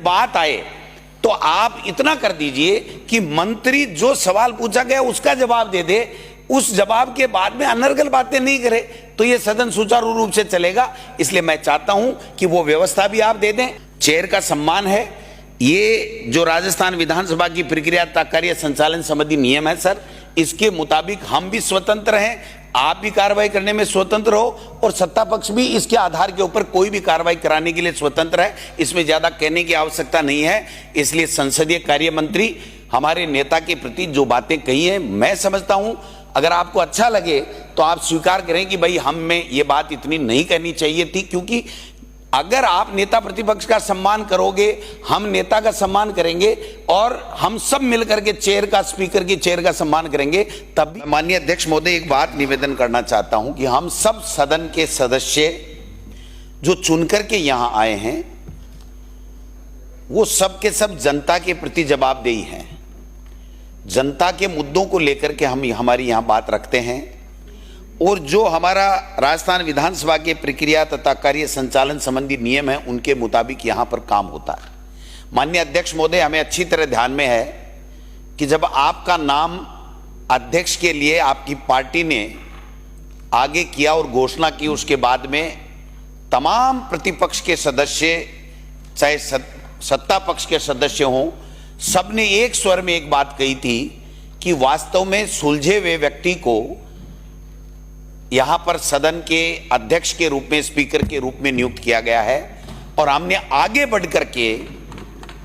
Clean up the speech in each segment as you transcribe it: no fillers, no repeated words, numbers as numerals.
बात आए तो आप इतना कर दीजिए कि मंत्री जो सवाल पूछा गया उसका जवाब दे दे, उस जवाब के बाद में अनर्गल बातें नहीं करे तो ये सदन सुचारू रूप से चलेगा। इसलिए मैं चाहता हूं कि वो व्यवस्था भी आप दे दें। चेयर का सम्मान है, ये जो राजस्थान विधानसभा की प्रक्रिया कार्य संचालन संबंधी नियम है सर, इसके मुताबिक हम भी स्वतंत्र हैं, आप भी कार्रवाई करने में स्वतंत्र हो और सत्ता पक्ष भी इसके आधार के ऊपर कोई भी कार्रवाई कराने के लिए स्वतंत्र है। इसमें ज्यादा कहने की आवश्यकता नहीं है। इसलिए संसदीय कार्य मंत्री हमारे नेता के प्रति जो बातें कही हैं, मैं समझता हूं अगर आपको अच्छा लगे तो आप स्वीकार करें कि भाई हम में ये बात इतनी नहीं कहनी चाहिए थी, क्योंकि अगर आप नेता प्रतिपक्ष का सम्मान करोगे, हम नेता का सम्मान करेंगे और हम सब मिलकर के चेयर का, स्पीकर की चेयर का सम्मान करेंगे, तब भी। माननीय अध्यक्ष महोदय, एक बात निवेदन करना चाहता हूं कि हम सब सदन के सदस्य जो चुनकर के यहां आए हैं वो सब के सब जनता के प्रति जवाबदेही हैं। जनता के मुद्दों को लेकर के हम हमारी यहां बात रखते हैं और जो हमारा राजस्थान विधानसभा के प्रक्रिया तथा कार्य संचालन संबंधी नियम है उनके मुताबिक यहां पर काम होता है। माननीय अध्यक्ष महोदय, हमें अच्छी तरह ध्यान में है कि जब आपका नाम अध्यक्ष के लिए आपकी पार्टी ने आगे किया और घोषणा की, उसके बाद में तमाम प्रतिपक्ष के सदस्य, चाहे सत्ता पक्ष के सदस्य हों, सबने एक स्वर में एक बात कही थी कि वास्तव में सुलझे हुए व्यक्ति को यहां पर सदन के अध्यक्ष के रूप में, स्पीकर के रूप में नियुक्त किया गया है और हमने आगे बढ़ करके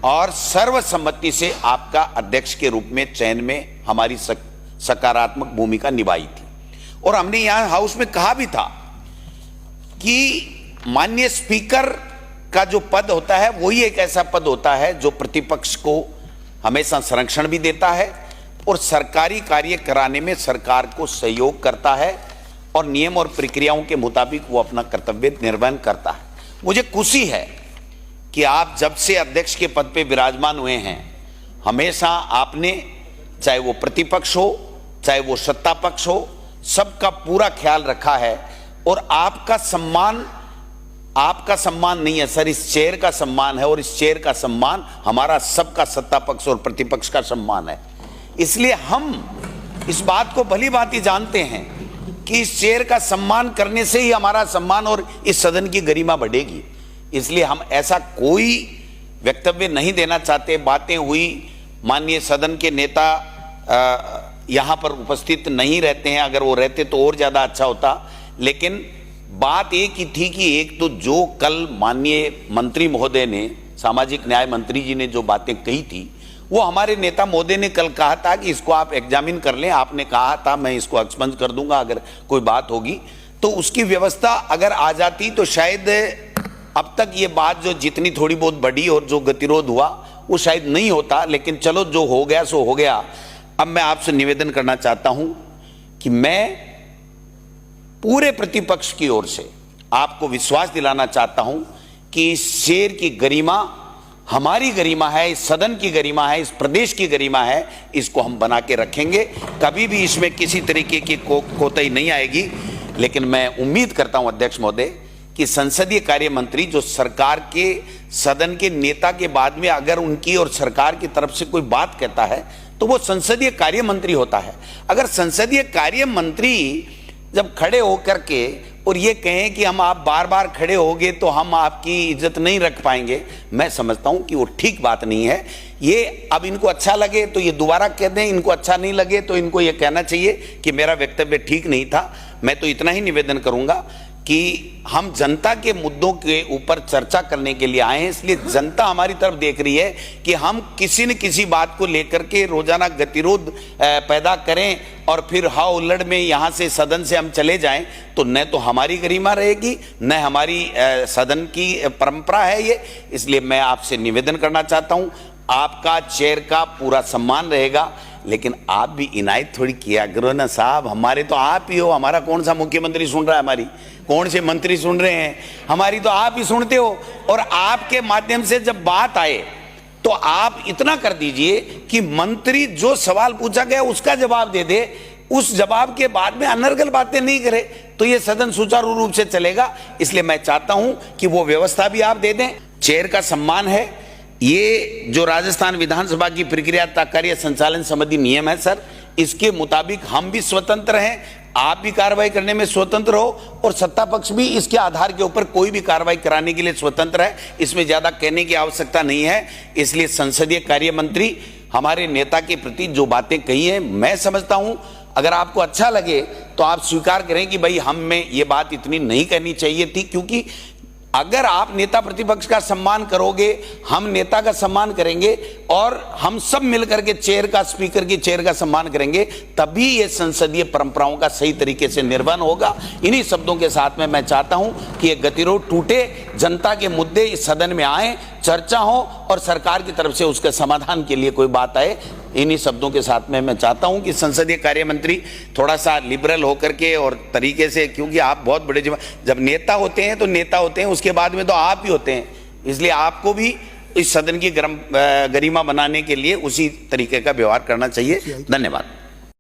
और सर्वसम्मति से आपका अध्यक्ष के रूप में चयन में हमारी सकारात्मक भूमिका निभाई थी। और हमने यहां हाउस में कहा भी था कि माननीय स्पीकर का जो पद होता है वही एक ऐसा पद होता है जो प्रतिपक्ष को हमेशा संरक्षण भी देता है और सरकारी कार्य कराने में सरकार को सहयोग करता है और नियम और प्रक्रियाओं के मुताबिक वो अपना कर्तव्य निर्वहन करता है। मुझे खुशी है कि आप जब से अध्यक्ष के पद पे विराजमान हुए हैं, हमेशा आपने, चाहे वो प्रतिपक्ष हो चाहे वो सत्ता पक्ष हो, सबका पूरा ख्याल रखा है और आपका सम्मान नहीं है सर, इस चेयर का सम्मान है और इस चेयर का सम्मान हमारा सबका सत्ता पक्ष और प्रतिपक्ष का सम्मान है। इसलिए हम इस बात को भली भांति जानते हैं कि इस चेयर का सम्मान करने से ही हमारा सम्मान और इस सदन की गरिमा बढ़ेगी। इसलिए हम ऐसा कोई वक्तव्य नहीं देना चाहते। बातें हुई, माननीय सदन के नेता यहां पर उपस्थित नहीं रहते हैं, अगर वो रहते तो और ज्यादा अच्छा होता। लेकिन बात एक ही थी कि एक तो जो कल माननीय मंत्री महोदय ने, सामाजिक न्याय मंत्री जी ने जो बातें कही थी, वो हमारे नेता महोदय ने कल कहा था कि इसको आप एग्जामिन कर लें। आपने कहा था मैं इसको एक्सपंज कर दूंगा अगर कोई बात होगी, तो उसकी व्यवस्था अगर आ जाती तो शायद अब तक ये बात जो जितनी थोड़ी बहुत बढ़ी और जो गतिरोध हुआ वो शायद नहीं होता। लेकिन चलो, जो हो गया सो हो गया। अब मैं आपसे निवेदन करना चाहता हूं कि मैं पूरे प्रतिपक्ष की ओर से आपको विश्वास दिलाना चाहता हूं कि इस चेयर की गरिमा हमारी गरिमा है, इस सदन की गरिमा है, इस प्रदेश की गरिमा है। इसको हम बना के रखेंगे, कभी भी इसमें किसी तरीके की कोताही नहीं आएगी। लेकिन मैं उम्मीद करता हूं अध्यक्ष महोदय कि संसदीय कार्य मंत्री जो सरकार के, सदन के नेता के बाद में अगर उनकी और सरकार की तरफ से कोई बात कहता है तो वो संसदीय कार्य मंत्री होता है। अगर संसदीय कार्य मंत्री जब खड़े होकर के और ये कहें कि हम आप बार बार खड़े होगे तो हम आपकी इज्जत नहीं रख पाएंगे, मैं समझता हूं कि वो ठीक बात नहीं है। ये अब इनको अच्छा लगे तो ये दोबारा कह दें, इनको अच्छा नहीं लगे तो इनको ये कहना चाहिए कि मेरा वक्तव्य ठीक नहीं था। मैं तो इतना ही निवेदन करूंगा कि हम जनता के मुद्दों के ऊपर चर्चा करने के लिए आए हैं। इसलिए जनता हमारी तरफ देख रही है कि हम किसी न किसी बात को लेकर के रोजाना गतिरोध पैदा करें और फिर हाव उल्लड़ में यहाँ से सदन से हम चले जाएं, तो न तो हमारी गरिमा रहेगी न हमारी सदन की परंपरा है ये। इसलिए मैं आपसे निवेदन करना चाहता हूँ, आपका चेयर का पूरा सम्मान रहेगा, लेकिन आप भी इनायत थोड़ी किया करो ना साहब। हमारे तो आप ही हो, हमारा कौन सा मुख्यमंत्री सुन रहा है, हमारी कौन से मंत्री सुन रहे हैं, हमारी तो आप ही सुनते हो। और आपके माध्यम से जब बात आए तो आप इतना कर दीजिए कि मंत्री जो सवाल पूछा गया उसका जवाब दे दे, उस जवाब के बाद में अनर्गल बातें नहीं करे तो ये सदन सुचारू रूप से चलेगा। इसलिए मैं चाहता हूं कि वो व्यवस्था भी आप दे दें। चेयर का सम्मान है, ये जो राजस्थान विधानसभा की प्रक्रिया कार्य संचालन संबंधी नियम है सर, इसके मुताबिक हम भी स्वतंत्र हैं, आप भी कार्रवाई करने में स्वतंत्र हो और सत्ता पक्ष भी इसके आधार के ऊपर कोई भी कार्रवाई कराने के लिए स्वतंत्र है। इसमें ज्यादा कहने की आवश्यकता नहीं है। इसलिए संसदीय कार्य मंत्री हमारे नेता के प्रति जो बातें कही हैं, मैं समझता हूं अगर आपको अच्छा लगे तो आप स्वीकार करें कि भाई हम में ये बात इतनी नहीं करनी चाहिए थी, क्योंकि अगर आप नेता प्रतिपक्ष का सम्मान करोगे, हम नेता का सम्मान करेंगे और हम सब मिलकर के चेयर का, स्पीकर की चेयर का सम्मान करेंगे, तभी ये संसदीय परंपराओं का सही तरीके से निर्वहन होगा। इन्हीं शब्दों के साथ में मैं चाहता हूं कि ये गतिरोध टूटे, जनता के मुद्दे इस सदन में आए, चर्चा हो और सरकार की तरफ से उसके समाधान के लिए कोई बात आए। इन्हीं शब्दों के साथ में मैं चाहता हूं कि संसदीय कार्य मंत्री थोड़ा सा लिबरल होकर के और तरीके से, क्योंकि आप बहुत बड़े जब नेता होते हैं तो नेता होते हैं, उसके बाद में तो आप ही होते हैं, इसलिए आपको भी इस सदन की गरिमा बनाने के लिए उसी तरीके का व्यवहार करना चाहिए। धन्यवाद।